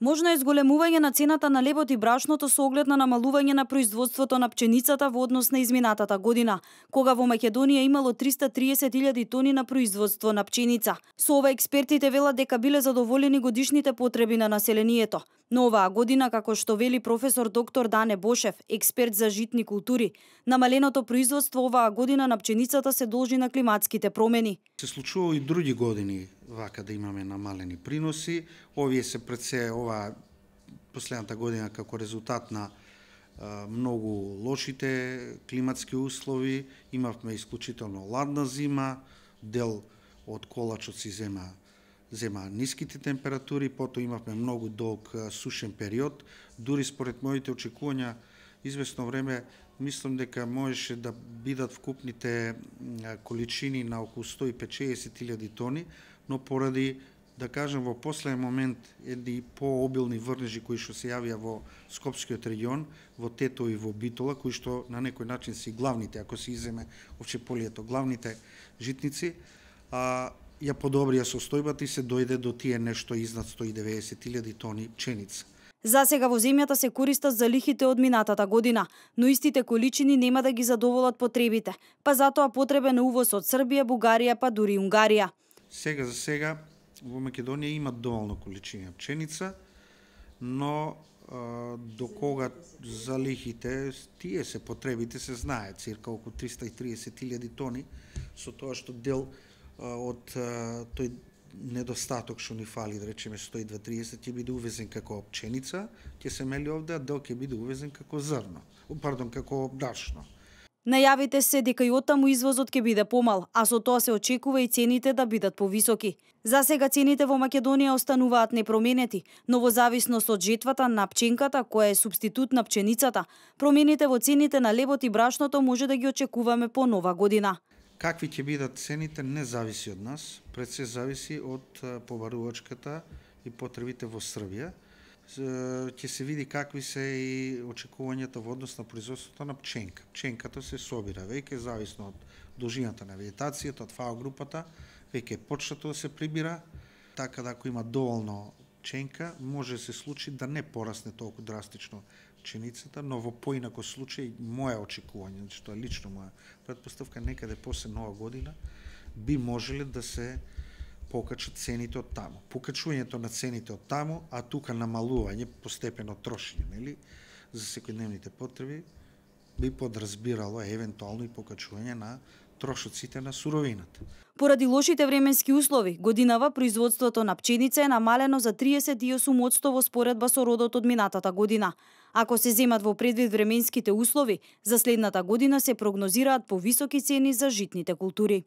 Можно е зголемување на цената на лебот и брашното со оглед на намалување на производството на пченицата во однос на изминатата година, кога во Македонија имало 330.000 тони на производство на пченица. Со ова експертите велат дека биле задоволени годишните потреби на населението. Но оваа година, како што вели професор доктор Дане Бошев, експерт за житни култури, намаленото производство оваа година на пченицата се должи на климатските промени. Се случува и други години вака да имаме намалени приноси. Овие се пред се оваа последната година како резултат на многу лошите климатски услови. Имавме исклучително ладна зима, дел од колачот си зема ниските температури, потоа имавме многу долг сушен период. Дури според моите очекувања, известно време мислам дека можеше да бидат вкупните количини на околу 150.000 тони, но поради, да кажем, во последен момент едни пообилни врнежи кои што се јавија во Скопскиот регион, во Тетово и во Битола, кои што на некој начин се главните, ако се иземе овчеполието, главните житници, ја подобрија состојбата и се дојде до тие нешто изнад 190.000 тони пченица. За сега во земјата се користат залихите од минатата година, но истите количини нема да ги задоволат потребите, па затоа потребен е увоз од Србија, Бугарија, па дури Унгарија. Сега за сега во Македонија има доволно количини пченица, но до кога залихите, тие се потребите се знае, цирка околу 330.000 тони, со тоа што дел од тој недостаток што ни фали, да речеме 120-30, ќе биде увезен како пченица, ќе се мели овде, а дел ќе биде увезен како како брашно. Најавите се дека и оттаму извозот ќе биде помал, а со тоа се очекува и цените да бидат повисоки. За сега цените во Македонија остануваат непроменети, но во зависност од жетвата на пченката, која е супститут на пченицата, промените во цените на лебот и брашното може да ги очекуваме по нова година. Какви ќе бидат цените не зависи од нас, пред се зависи од побарувачката и потребите во Србија. Ќе се види какви се и очекувањата во однос на производството на пченка. Пченката се собира веќе зависно од должината на вегетацијата, од фао-групата, веќе почнато да се прибира, така да ако има доволно пченка, може да се случи да не порасне толку драстично пченицата, но во поинако случај, моја очекување, што е лично моја претпоставка, некаде после нова година би можеле да се покачат цените од таму. Покачувањето на цените од таму, а тука намалување, постепено трошење, нели, за секојдневните потреби, би подразбирало евентуално и покачување на трошоците на суровината. Поради лошите временски услови, годинава производството на пченица е намалено за 38% во споредба со родот од минатата година. Ако се земат во предвид временските услови, за следната година се прогнозираат повисоки цени за житните култури.